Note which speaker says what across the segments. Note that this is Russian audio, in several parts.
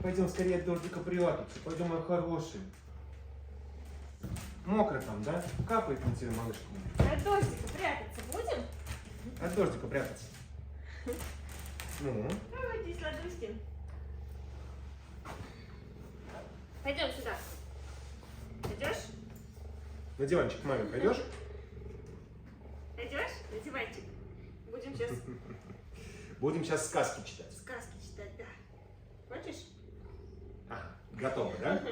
Speaker 1: Пойдем скорее от дождика прятаться. Пойдем, мой хороший. Мокро там, да? Капает на тебе, малышка.
Speaker 2: От дождика прятаться будем?
Speaker 1: От дождика прятаться. Ну?
Speaker 2: Давай здесь ладушки. Пойдем сюда. Пойдешь?
Speaker 1: На диванчик к маме пойдешь?
Speaker 2: Пойдешь? На диванчик. Будем сейчас
Speaker 1: Будем сейчас сказки читать.
Speaker 2: сказки читать, да. Хочешь?
Speaker 1: Ага, готовы, да?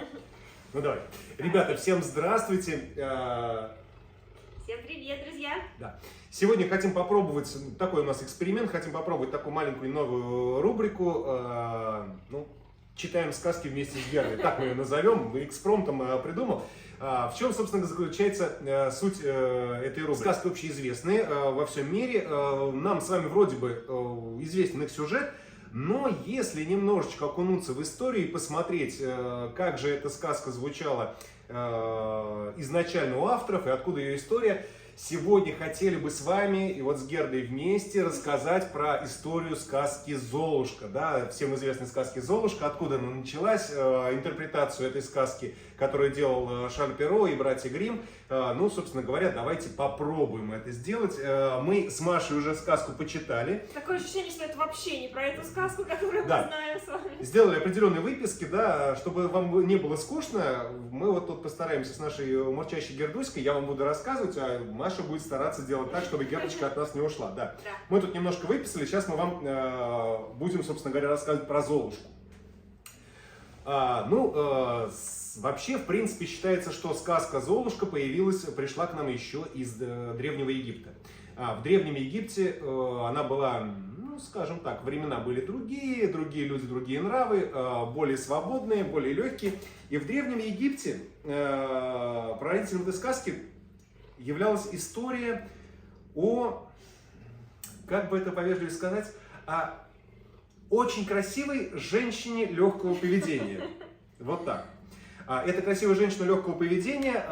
Speaker 1: Ну давай. Ребята, всем здравствуйте.
Speaker 2: Всем привет, друзья.
Speaker 1: Да. Сегодня хотим попробовать, такой у нас эксперимент, хотим попробовать такую маленькую новую рубрику. Читаем сказки вместе с Герой. Так мы ее назовем, экспромтом придумал. В чем, собственно, заключается суть этой рубрики? Сказки общеизвестные во всем мире. Нам с вами вроде бы известен их сюжет, но если немножечко окунуться в историю и посмотреть, как же эта сказка звучала изначально у авторов и откуда ее история, сегодня хотели бы с вами и вот с Гердой вместе рассказать про историю сказки «Золушка». Да, всем известной сказки «Золушка», откуда она началась, интерпретацию этой сказки, которую делал Шарль Перро и братья Гримм. Ну, собственно говоря, давайте попробуем это сделать. Мы с Машей уже сказку почитали.
Speaker 2: Такое ощущение, что это вообще не про эту сказку, которую мы знаем с вами.
Speaker 1: Сделали определенные выписки, да, чтобы вам не было скучно. Мы вот тут постараемся с нашей мурчащей Гердуськой, я вам буду рассказывать, а Маша будет стараться делать так, чтобы Гердочка от нас не ушла. Да. Мы тут немножко выписали, сейчас мы вам будем, собственно говоря, рассказывать про Золушку. Вообще, в принципе, считается, что сказка «Золушка» пришла к нам еще из Древнего Египта. В Древнем Египте она была, ну, скажем так, времена были другие люди, другие нравы, более свободные, более легкие. И в Древнем Египте прародителем этой сказки являлась история о, как бы это повежливее сказать, о очень красивой женщине легкого поведения. Вот так. Эта красивая женщина легкого поведения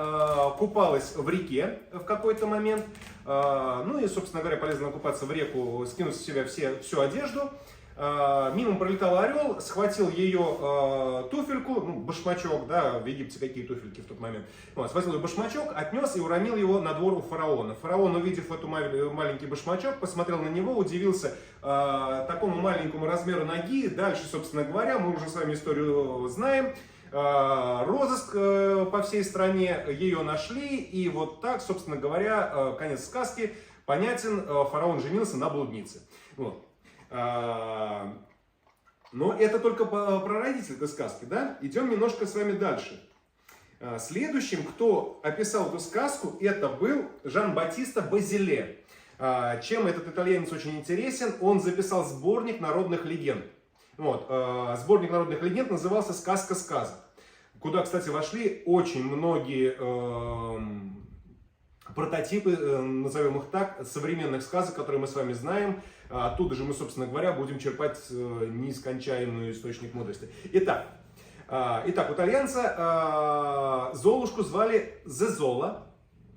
Speaker 1: купалась в реке в какой-то момент. Ну и, собственно говоря, полезно купаться в реку, скинув с себя всю одежду. Мимо пролетал орел, схватил ее туфельку, ну, башмачок, да, в Египте какие туфельки в тот момент. Вот, схватил ее башмачок, отнес и уронил его на двор у фараона. Фараон, увидев эту маленький башмачок, посмотрел на него, удивился такому маленькому размеру ноги. Дальше, собственно говоря, мы уже с вами историю знаем. Розыск по всей стране, ее нашли, и вот так, собственно говоря, конец сказки понятен, фараон женился на блуднице. Вот. Но это только прародитель этой сказки, да? Идем немножко с вами дальше. Следующим, кто описал эту сказку, это был Жан-Батиста Базиле. Чем этот итальянец очень интересен, он записал сборник народных легенд. Вот. Сборник народных легенд назывался «Сказка сказок», куда, кстати, вошли очень многие прототипы, назовем их так, современных сказок, которые мы с вами знаем. Оттуда же мы, собственно говоря, будем черпать нескончаемый источник мудрости. Итак, у итальянца Золушку звали Зезола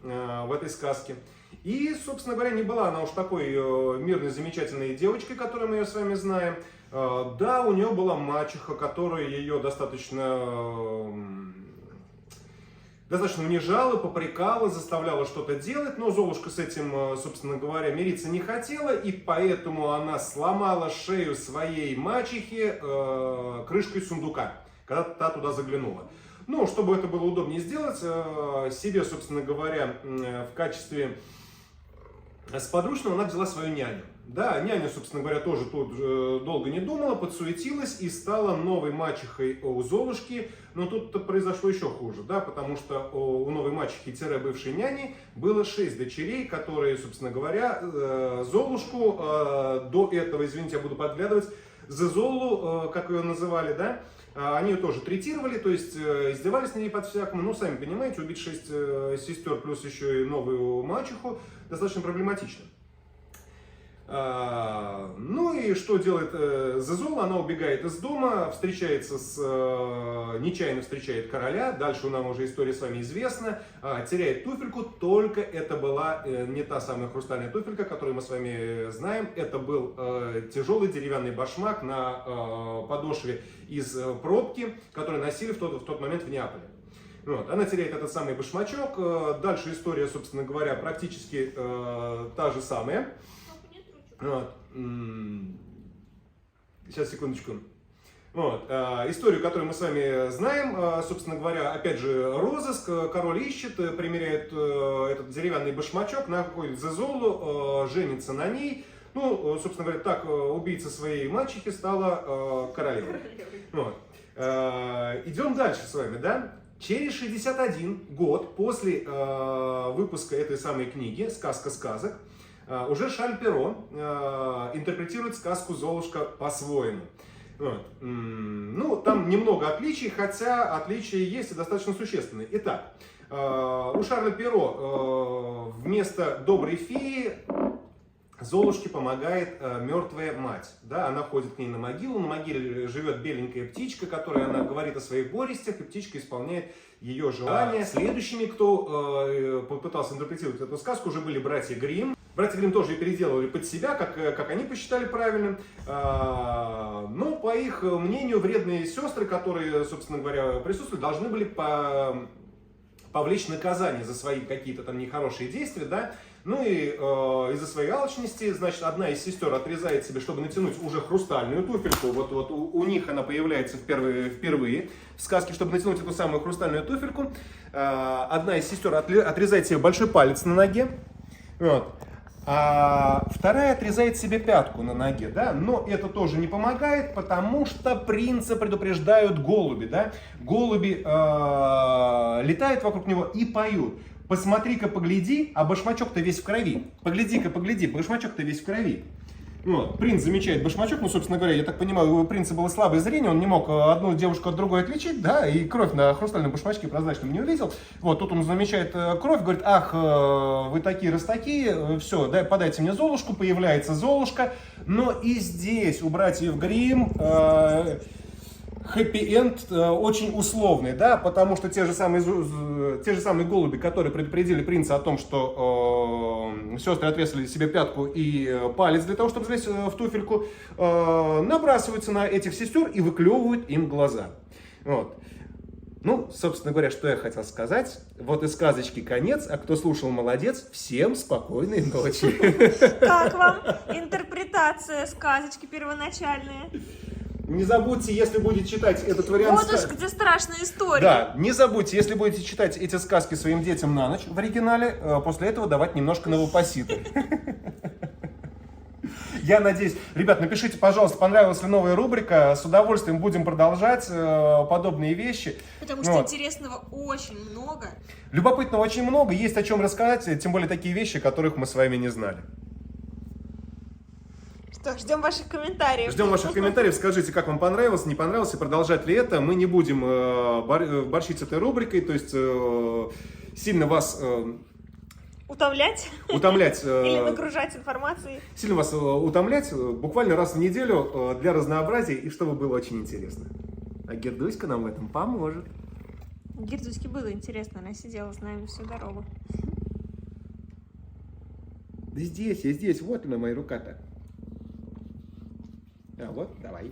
Speaker 1: в этой сказке. И, собственно говоря, не была она уж такой мирной, замечательной девочкой, которую мы ее с вами знаем. Да, у нее была мачеха, которая ее достаточно унижала, попрекала, заставляла что-то делать, но Золушка с этим, собственно говоря, мириться не хотела, и поэтому она сломала шею своей мачехи крышкой сундука, когда та туда заглянула. Ну, чтобы это было удобнее сделать, себе, собственно говоря, в качестве сподручного она взяла свою няню. Да, няня, собственно говоря, тоже тут долго не думала, подсуетилась и стала новой мачехой у Золушки. Но тут произошло еще хуже, да, потому что у новой мачехи-бывшей няни было 6 дочерей, которые, собственно говоря, Золушку до этого, извините, я буду подглядывать, Зезолу, как ее называли, да, они ее тоже третировали, то есть издевались на ней под-всякому. Ну, сами понимаете, убить 6 сестер плюс еще и новую мачеху достаточно проблематично. Ну и что делает Зезула? Она убегает из дома, нечаянно встречает короля. Дальше нам уже история с вами известна. Теряет туфельку, только это была не та самая хрустальная туфелька, которую мы с вами знаем. Это был тяжелый деревянный башмак на подошве из пробки, который носили в тот момент в Неаполе. Вот. Она теряет этот самый башмачок. Дальше история, собственно говоря, практически та же самая. Вот. Сейчас, секундочку. Вот. Историю, которую мы с вами знаем, собственно говоря, опять же, розыск. Король ищет, примеряет этот деревянный башмачок, находит Зезулу, женится на ней. Ну, собственно говоря, так убийца своей мачехи стала королевой. Вот. Идем дальше с вами, да? Через 61 год после выпуска этой самой книги «Сказка сказок» уже Шарль Перро интерпретирует сказку «Золушка» по-своему. Вот. Ну, там немного отличий, хотя отличия есть и достаточно существенные. Итак, у Шарля Перро вместо доброй феи Золушке помогает мертвая мать. Да, она ходит к ней на могилу, на могиле живет беленькая птичка, которая она говорит о своих горестях, и птичка исполняет ее желания. Следующими, кто попытался интерпретировать эту сказку, уже были братья Гримм. Братья Гримм тоже ее переделали под себя, как они посчитали правильным. Но, по их мнению, вредные сестры, которые, собственно говоря, присутствовали, должны были повлечь наказание за свои какие-то там нехорошие действия, да. Ну и из-за своей алчности, значит, одна из сестер отрезает себе, чтобы натянуть уже хрустальную туфельку. Вот у них она появляется впервые в сказке, чтобы натянуть эту самую хрустальную туфельку. Одна из сестер отрезает себе большой палец на ноге. Вот. А вторая отрезает себе пятку на ноге, да, но это тоже не помогает, потому что принца предупреждают голуби, да, голуби летают вокруг него и поют. Посмотри-ка, погляди, а башмачок-то весь в крови. Погляди-ка, погляди, башмачок-то весь в крови. Вот. Принц замечает башмачок, ну, собственно говоря, я так понимаю, у принца было слабое зрение, он не мог одну девушку от другой отличить, да, и кровь на хрустальном башмачке прозрачном не увидел. Вот, тут он замечает кровь, говорит: ах, вы такие раз такие, все, подайте мне Золушку, появляется Золушка. Но и здесь у братьев Гримм хэппи-энд очень условный, да, потому что те же самые голуби, которые предупредили принца о том, что сестры отрезали себе пятку и палец для того, чтобы залезть в туфельку, набрасываются на этих сестер и выклевывают им глаза. Вот. Ну, собственно говоря, что я хотел сказать. Вот и сказочки конец, а кто слушал, молодец. Всем спокойной ночи.
Speaker 2: Как вам интерпретация сказочки первоначальная?
Speaker 1: Не забудьте, если будете читать этот вариант...
Speaker 2: Вот уж где страшная история.
Speaker 1: Да, не забудьте, если будете читать эти сказки своим детям на ночь в оригинале, после этого давать немножко новопоситы. Я надеюсь, ребят, напишите, пожалуйста, понравилась ли новая рубрика. С удовольствием будем продолжать подобные вещи.
Speaker 2: Потому что интересного очень много.
Speaker 1: Любопытного очень много, есть о чем рассказать, тем более такие вещи, которых мы с вами не знали.
Speaker 2: Что, ждем ваших комментариев.
Speaker 1: Ждем ваших комментариев. Скажите, как вам понравилось, не понравилось, и продолжать ли это. Мы не будем борщить с этой рубрикой, то есть сильно вас...
Speaker 2: Утомлять?
Speaker 1: Утомлять.
Speaker 2: Или нагружать информацией?
Speaker 1: Сильно вас утомлять буквально раз в неделю для разнообразия, и чтобы было очень интересно. А Гердуська нам в этом поможет.
Speaker 2: Гердуське было интересно, она сидела с нами всю дорогу.
Speaker 1: Да здесь, вот она, моя рука-то. А вот, давай.